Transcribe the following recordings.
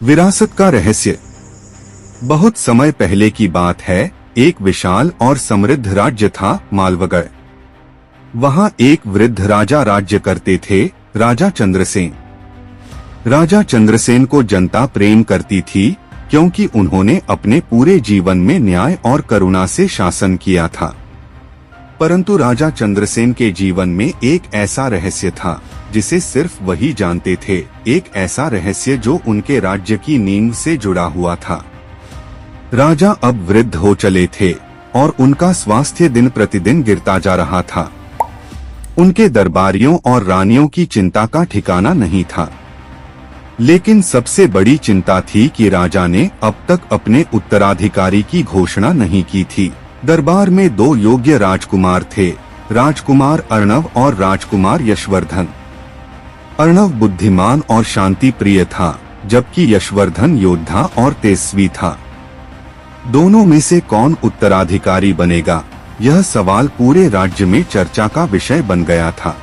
विरासत का रहस्य। बहुत समय पहले की बात है, एक विशाल और समृद्ध राज्य था मालवगढ़। वहां एक वृद्ध राजा राज्य करते थे, राजा चंद्रसेन। राजा चंद्रसेन को जनता प्रेम करती थी क्योंकि उन्होंने अपने पूरे जीवन में न्याय और करुणा से शासन किया था। परंतु राजा चंद्रसेन के जीवन में एक ऐसा रहस्य था जिसे सिर्फ वही जानते थे, एक ऐसा रहस्य जो उनके राज्य की नींव से जुड़ा हुआ था। राजा अब वृद्ध हो चले थे और उनका स्वास्थ्य दिन प्रतिदिन गिरता जा रहा था। उनके दरबारियों और रानियों की चिंता का ठिकाना नहीं था। लेकिन सबसे बड़ी चिंता थी कि राजा ने अब तक अपने उत्तराधिकारी की घोषणा नहीं की थी। दरबार में दो योग्य राजकुमार थे, राजकुमार अर्णव और राजकुमार यशवर्धन। अर्णव बुद्धिमान और शांति प्रिय था, जबकि यशवर्धन योद्धा और तेजस्वी था। दोनों में से कौन उत्तराधिकारी बनेगा, यह सवाल पूरे राज्य में चर्चा का विषय बन गया था।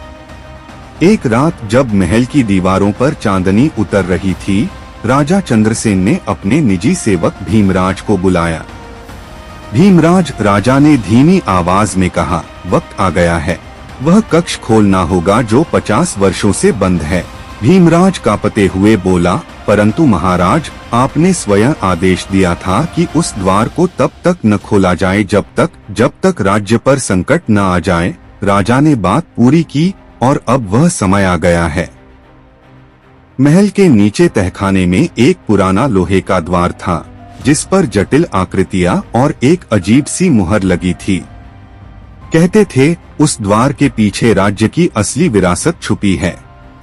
एक रात जब महल की दीवारों पर चांदनी उतर रही थी, राजा चंद्रसेन ने अपने निजी सेवक भीमराज को बुलाया। भीमराज, राजा ने धीमी आवाज में कहा, वक्त आ गया है। वह कक्ष खोलना होगा जो 50 वर्षों से बंद है। भीमराज कांपते हुए बोला, परंतु महाराज, आपने स्वयं आदेश दिया था कि उस द्वार को तब तक न खोला जाए जब तक राज्य पर संकट न आ जाए। राजा ने बात पूरी की और अब वह समय आ गया है। महल के नीचे तहखाने में एक पुराना लोहे का द्वार था, जिस पर जटिल आकृतियां और एक अजीब सी मुहर लगी थी। कहते थे, उस द्वार के पीछे राज्य की असली विरासत छुपी है।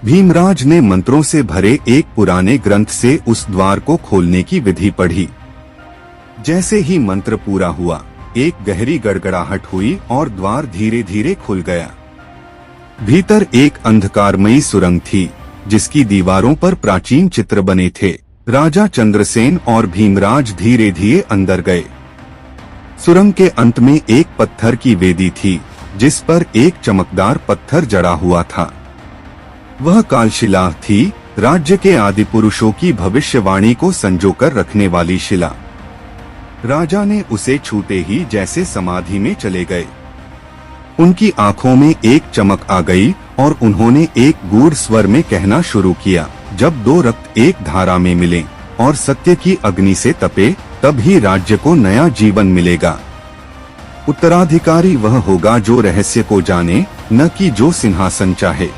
भीमराज ने मंत्रों से भरे एक पुराने ग्रंथ से उस द्वार को खोलने की विधि पढ़ी। जैसे ही मंत्र पूरा हुआ, एक गहरी गड़गड़ाहट हुई और द्वार धीरे धीरे खुल गया। भीतर एक अंधकारमयी सुरंग थी, जिसकी दीवारों पर प्राचीन चित्र बने थे। राजा चंद्रसेन और भीमराज धीरे धीरे अंदर गए। सुरंग के अंत में एक पत्थर की वेदी थी, जिस पर एक चमकदार पत्थर जड़ा हुआ था। वह कालशिला थी, राज्य के आदि पुरुषों की भविष्यवाणी को संजोकर रखने वाली शिला। राजा ने उसे छूते ही जैसे समाधि में चले गए। उनकी आंखों में एक चमक आ गई और उन्होंने एक गूढ़ स्वर में कहना शुरू किया, जब दो रक्त एक धारा में मिले और सत्य की अग्नि से तपे, तब ही राज्य को नया जीवन मिलेगा। उत्तराधिकारी वह होगा जो रहस्य को जाने, न कि जो सिंहासन चाहे।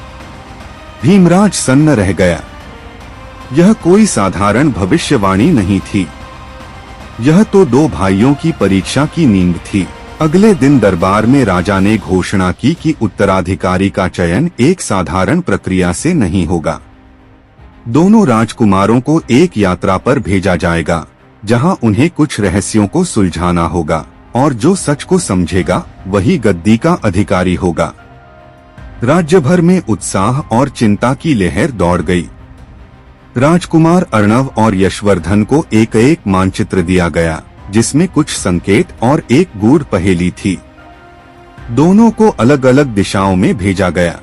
भीमराज सन्न रह गया। यह कोई साधारण भविष्यवाणी नहीं थी। यह तो दो भाइयों की परीक्षा की नींद थी। अगले दिन दरबार में राजा ने घोषणा की कि उत्तराधिकारी का चयन एक साधारण प्रक्रिया से नहीं होगा। दोनों राजकुमारों को एक यात्रा पर भेजा जाएगा, जहां उन्हें कुछ रहस्यों को सुलझाना होगा, और जो सच को समझेगा वही गद्दी का अधिकारी होगा। राज्य भर में उत्साह और चिंता की लहर दौड़ गई। राजकुमार अर्णव और यशवर्धन को एक एक मानचित्र दिया गया, जिसमें कुछ संकेत और एक गूढ़ पहेली थी। दोनों को अलग अलग दिशाओं में भेजा गया।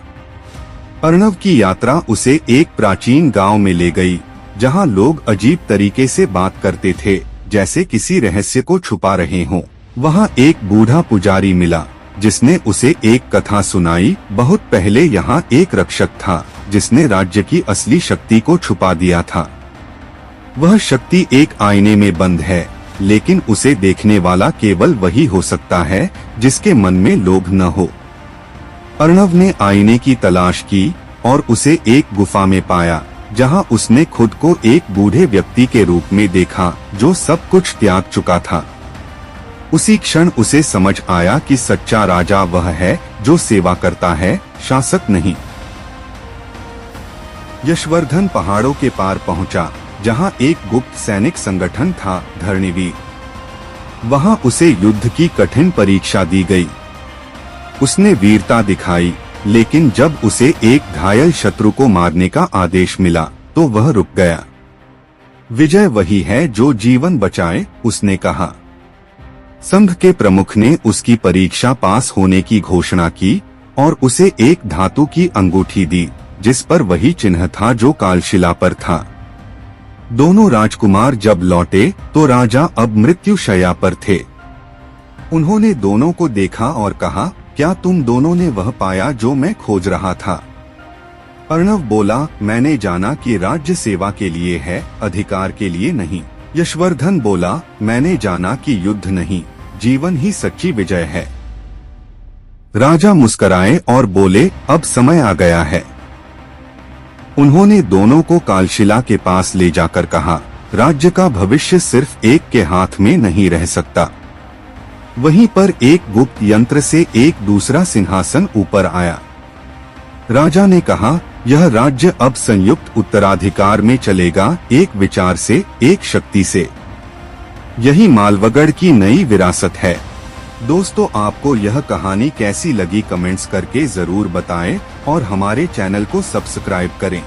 अर्णव की यात्रा उसे एक प्राचीन गांव में ले गई, जहां लोग अजीब तरीके से बात करते थे, जैसे किसी रहस्य को छुपा रहे हों। वहां एक बूढ़ा पुजारी मिला, जिसने उसे एक कथा सुनाई। बहुत पहले यहाँ एक रक्षक था, जिसने राज्य की असली शक्ति को छुपा दिया था। वह शक्ति एक आईने में बंद है, लेकिन उसे देखने वाला केवल वही हो सकता है जिसके मन में लोभ न हो। अर्णव ने आईने की तलाश की और उसे एक गुफा में पाया, जहां उसने खुद को एक बूढ़े व्यक्ति के रूप में देखा, जो सब कुछ त्याग चुका था। उसी क्षण उसे समझ आया कि सच्चा राजा वह है जो सेवा करता है, शासक नहीं। यशवर्धन पहाड़ों के पार पहुंचा, जहां एक गुप्त सैनिक संगठन था, धरणीवीर। वहां उसे युद्ध की कठिन परीक्षा दी गई। उसने वीरता दिखाई, लेकिन जब उसे एक घायल शत्रु को मारने का आदेश मिला, तो वह रुक गया। विजय वही है जो जीवन बचाए, उसने कहा। संघ के प्रमुख ने उसकी परीक्षा पास होने की घोषणा की और उसे एक धातु की अंगूठी दी, जिस पर वही चिन्ह था जो कालशिला पर था। दोनों राजकुमार जब लौटे तो राजा अब मृत्युशैया पर थे। उन्होंने दोनों को देखा और कहा, क्या तुम दोनों ने वह पाया जो मैं खोज रहा था? अर्णव बोला, मैंने जाना कि राज्य सेवा के लिए है, अधिकार के लिए नहीं। यशवर्धन बोला, मैंने जाना कि युद्ध नहीं, जीवन ही सच्ची विजय है। राजा मुस्कराए और बोले, अब समय आ गया है। उन्होंने दोनों को कालशिला के पास ले जाकर कहा, राज्य का भविष्य सिर्फ एक के हाथ में नहीं रह सकता। वहीं पर एक गुप्त यंत्र से एक दूसरा सिंहासन ऊपर आया। राजा ने कहा, यह राज्य अब संयुक्त उत्तराधिकार में चलेगा, एक विचार से, एक शक्ति से। यही मालवगढ़ की नई विरासत है। दोस्तों, आपको यह कहानी कैसी लगी कमेंट्स करके जरूर बताएं और हमारे चैनल को सब्सक्राइब करें।